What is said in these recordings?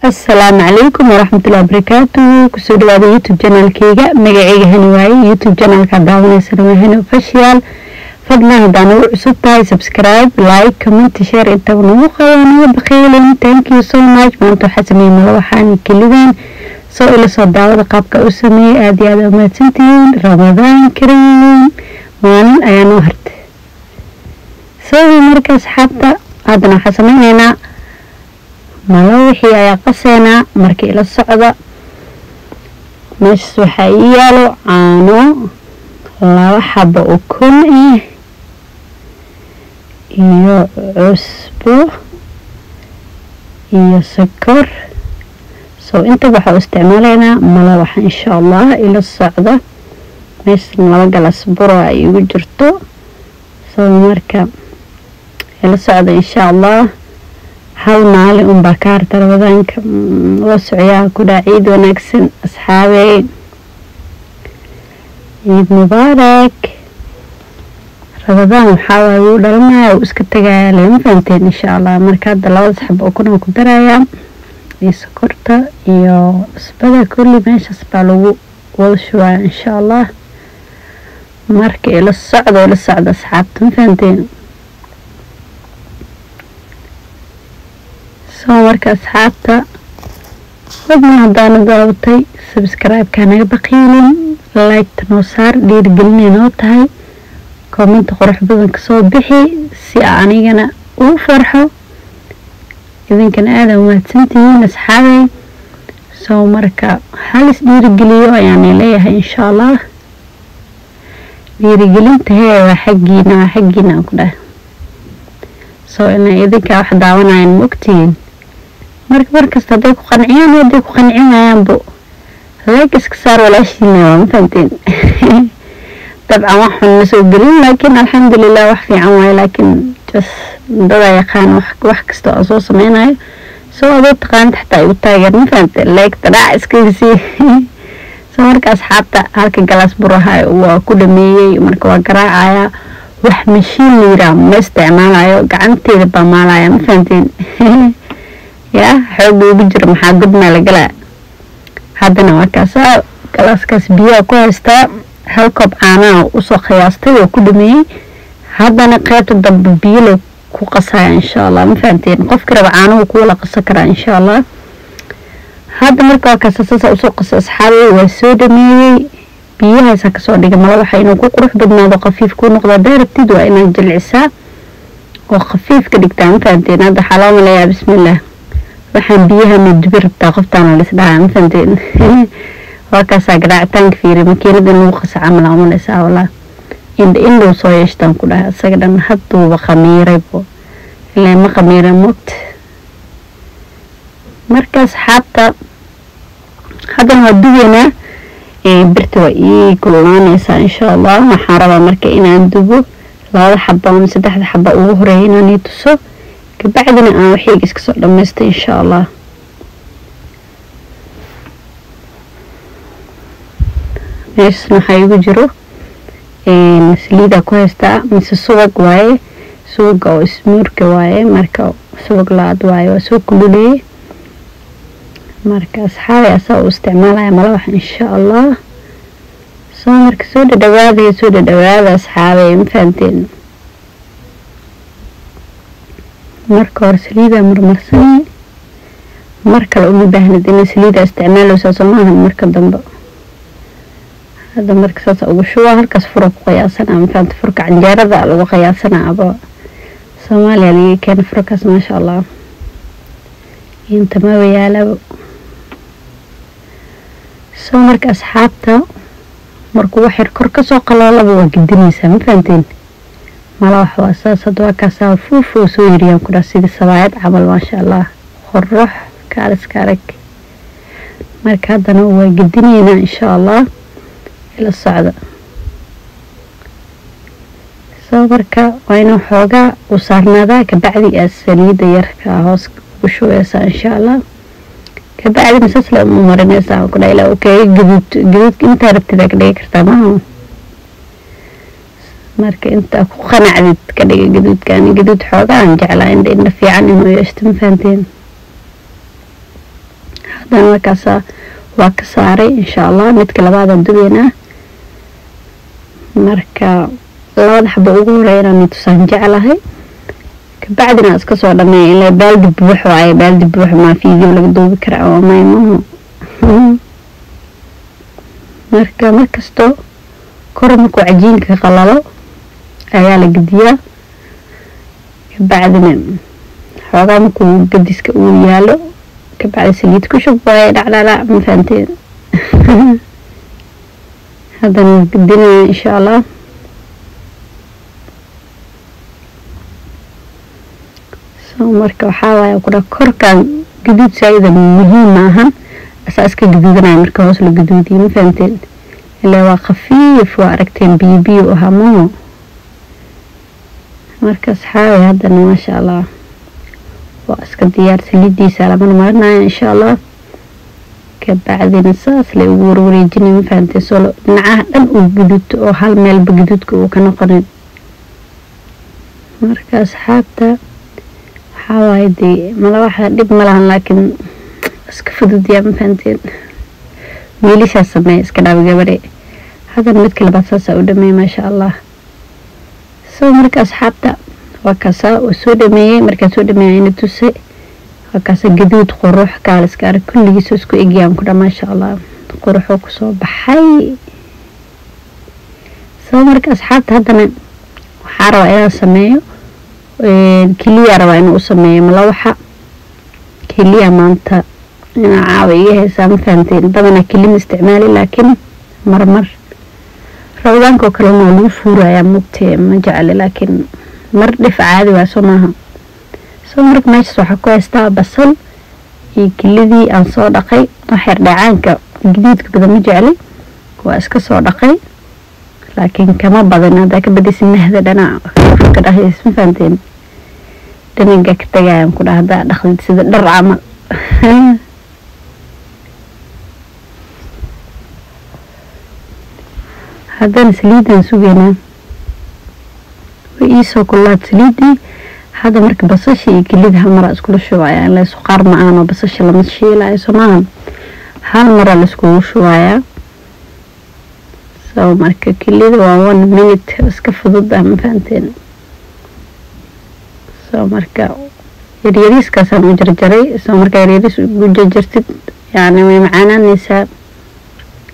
السلام عليكم ورحمة الله وبركاته. كسود هذا يوتيوب channel كيجا مجاعي هنواي يوتيوب channel كداون يسلم هنا official. فضلا هدانو عصبتاي سبسكرايب لايك كومنت شير انت ونوخا بخيلين. thank you so much. ما انتو حسمي ملوحاني كلذين سو إلى صداوة قابك أسمي آدي هذا وماتنتين رمضان كريم وان ايانو هرت سوي مركز حتى هادنا حسمين هنا ملوحي ayaa qaseena markii la socda meesha waxa yaalo caano laba xabo oo kun iyo cusbo iyo sokor soo inta waxa isticmaaleena malawax insha Allah ila socda meesha laba galas bur ay ugu jirto soo marka ila socda insha Allah هل مالي بكار رمضان وسعيا كدا عيد ونكسن أصحابي عيد مبارك رمضان حاول ودرنا واسكتجا لهم فهمتين إن شاء الله مركز الله أصحاب أكون كدرايا يسكرتا يو سبدا كل ماشي سبالو والشوا إن شاء الله مركز إلى الصعدة إلى الصعدة أصحابتهم فهمتين marka asxaabta wadna hadaan daawatay subscribe kana baqiilin like tano saar dhiirgelin noo tahay comment qurux badan ka soo bixi si anigana u farxo idinkana aad u mahadsantihiin asxaabay soo marka halis dhiirgeliyo ayaan leeyahay insha Allah dhiirgelinta waa xaqiina ku dhahay soo in idinka wax daawanayaan mugtiin markasta haday ku qanciyaan haday ku qancinayaan bo like iska saar walaashina ma fahanteen طبعا waxaan soo gelin laakiin alxamdulillah wax fiican way laakiin just dada yaqaan wax kasta oo soo sameeyay soo aad taqaan xataa ay u taageer ma fahanteen like tada iska si soo marka asxaabta halka galas buraha waa ku dhameeyay marka waa garaacaya wax mashiin liira ma isticmaalayo gacanteeda ba maalaya ma fahanteen يا حبي بجر محاجب مالجلا هذا وكاسا كلاس كاس بيا كويستا هالكوب أنا وسوق ياستي وكل مي هذا نقيت الضب بيلو كوقصا إن شاء الله مفهمتين قف كرب عانو وكولا قصة كرا إن شاء الله هذا مركا كاساسا وسوق أصحابي وسود مي بيها سكسو ديك ملو حينو كوقرح بدنا ذو خفيف كون نقضى داير بتدو إن الجلعسا وخفيف كديكتان مفهمتين هذا حلام ليا بسم الله waxaan biyaha midbir taqaftaan la isdhaan fanteen waa ka sagraataan fiiri makiinada lagu qasa amal amalisa wala indoo soo yeeshtan ku dhahay asaga dhan haduu khamiiray bo ilaa ma khamiira mut markaas xaabta hadan wadugeena birta waa kululaanaysa insha Allah waxaan rabaa marka inaan dubo laba xabba ama saddex xabba ugu horeeyna inaan tuso كبعدنا أنا وحيد إسكسر لمست إن شاء الله إيش نحيي بجرو مسليدا كويستا مس سوق واي سوق أو اسمور كواي مركو سوق لاد واي وسوق كلولي مركز حالي أسوء استعمالها ملوح إن شاء الله سو مركز سودة دوادي أصحابي مفهمتين marka hor saliida marmarsan marka la u baahnid in saliida isticmaalo saasamaha marka dambe hada marka saas ugu shuwa halkaas furo ku qiyaasan ama faanta furka canjeerada lagu qiyaasana aba Soomaaliya li keen furkaas ma sha Allah inta ma yaalo soo marka asxaabta markuu wax yar kor ka soo qalaalaba waa gidinaysa ma fahanteen ملاح وأساس دوا كاسا فوفو سويريان كدا سيدي سبايد عمل ما شاء الله خروح كارس كارك مركادنا هو قدنينا إن شاء الله إلى الصعدة صبركا وينو حوغا وصارنا ذا كبعدي السليد يركا هوس وشويسا إن شاء الله كبعدي مسلسل ممرنيسا وكدا إلا أوكي قدود انت ربتي ذاك ليكرتا معهم marka inta ku qanacdid ka dhigay gaduudkan gaduud xoogaan jeclaa in fiican inuu yeeshto fahanteen haddana markaasa waa ka saaray insha allah midka labaadaan dubeynaa marka labada xabo ugu horeeyana mid tusaan jeclahay kabacdina iska soo dhameeyay ilaa baaldi buux waaye baaldi buux ma fiideo laga duubi karaa oo maymo marka markasto kormarku cajiinka qalalo ayaa la gediyaa kabacdina xoogaa markuu gadiska uu yaalo kabacdi saliid ku shub waaye dhacdhala ma fahanteen haddana gedinaya insha allah marka waxaa waaye kudha korkan gaduud saayida muhiim maahan asaaska gaduudanaya marka hoos la gaduudiyo ma fahanteen ilaa waa khafiif waa aragteen biyo ahamo marka asxaabi haddana maasha allah waa iska diyaar saliidiisa lama marinayo insha allah kabacdina saas la ugu wareejinay ma fahanteen soo dhinacaha dhan uu gaduud oo hal meelba gaduudka uu ka noqonin marka asxaabta حاوايدي ملوحة دب ملهن لكن اسكفدو ديا مفانتين ويليش هالسمي اسكداب قبري هذا المدك الباساسة ودمي ما شاء الله سو مركا أصحابتا وكاسا وسودمي مركا سودمي عيني توسي وكاسا قدود قروح كالسكار كل جيسوسكو إيجيام كده ما شاء الله قروحوكو سو بحي سو مركا أصحابتا هذا وحاروا إينا سميو كليا ربا إنه أسميه ملوحة كليا مانتا أنا عاوية هسا مفانتين طبعا كليا استعمالي لكن مرمر روضان كو كلمة لو فورا يا مبتي مجعل لكن مردف عادي واسماها سو مرك ماشي سوحكو يستا بصل كليدي أن صادقي وحير دعانك جديدك بدا مجعلي واسك صادقي لكن كما بدنا ذاك بدي سنه دنا فكره هي مفانتين دنيا كتايام كده هذا دخلت سيد در عمل هذا سليد سوينا ويسو كلها سليدي هذا مرك بصشي كليدها مرة اسكول شوية لا سقار معانا بصشي لما تشي لا يسمعهم هالمرة لسكول شوية سو مركا كليدا waa 1 minute iska fudud ah ma fahanteen soo marka yariiskaas aan u jarjaray soo marka yariis u jarjartid yani way macaananaysaa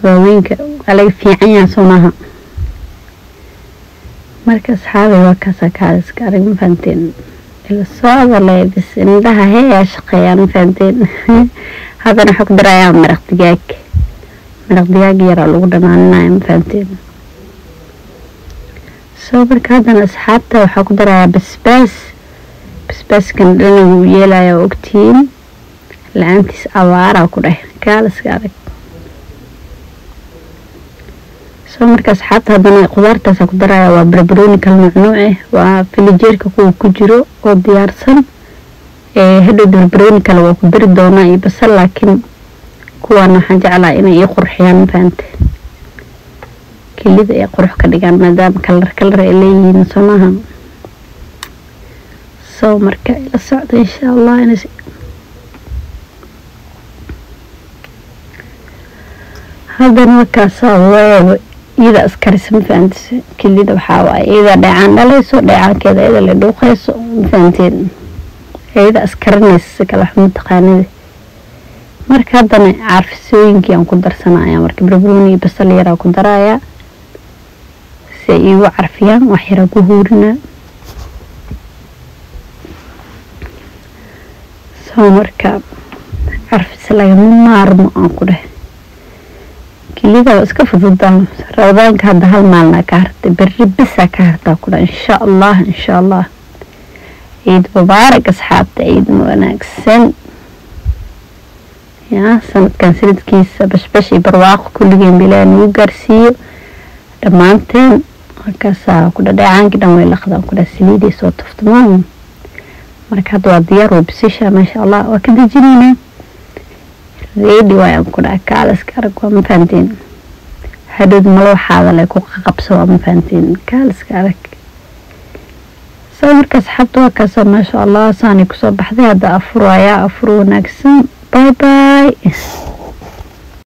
waaweynka alaga fiican yahay soomaha marka asxaabi waa kaasa arag ma fahanteen ila soo leebis indhaha heeya shaqeeyaan ma fahanteen hadana xog darayaa maraq digaag مرقدياق يرى لو دماننا مفهمتين صوبر كادنا أصحابته وحاكو درا بسباس كان لنا يلا يا وقتين لعنتيس أوارا وكده كالس كارك صوبر كأصحابته هدنا قدارتا ساكو درا وبربروني كالمعنوعي وفيليجير كاكو كجرو وديارسن هدو بربروني كالو وكدر دونا بسال لكن kuwana waxaan jeclaa inay ii qurxiyaan faanta kelida ay qurux ka dhigaan maadaama kalar ay leeyihiin soomaha soo marka ila socdo insha Allah inay hadan wakaasa waa ida askarism faanta kelida waxa waa ida dhacaan dhalayso dhacaankeeda ida la dhuuqayso faanteen ida askarinaysa kala xumad taqaanida marka hadana carfisooyinkii aan ku darsanaya marka barbarooni basal yar ku daraya si ay u carfiyaan wax yar ku huurina soo marka carfis laga maarmo aan ku dhahay kelida iska fududaan rawdaanka hadda hal maalna ka hartay berri bisa ka hartaa ku dhahay insha Allah ciid mubaarak asxaabta ciid wanaagsan يا سنة كان سنة كيس بش برواق كل جيم بلا نوجرسي دمانتين كاسا كده دعان كده وين لخذا كده سليدي صوت تمام مركز واديار وبسيشة ما شاء الله وكده جنينة ريدي ويا كده كالس كارك ومفانتين حدود ملوحة هذا اللي يكون قبسة ومفانتين كالس كارك سو مركز حبتوا كاسا ما شاء الله ساني كسب بحذي هذا أفرو يا أفرو ناكسن باي باي bye.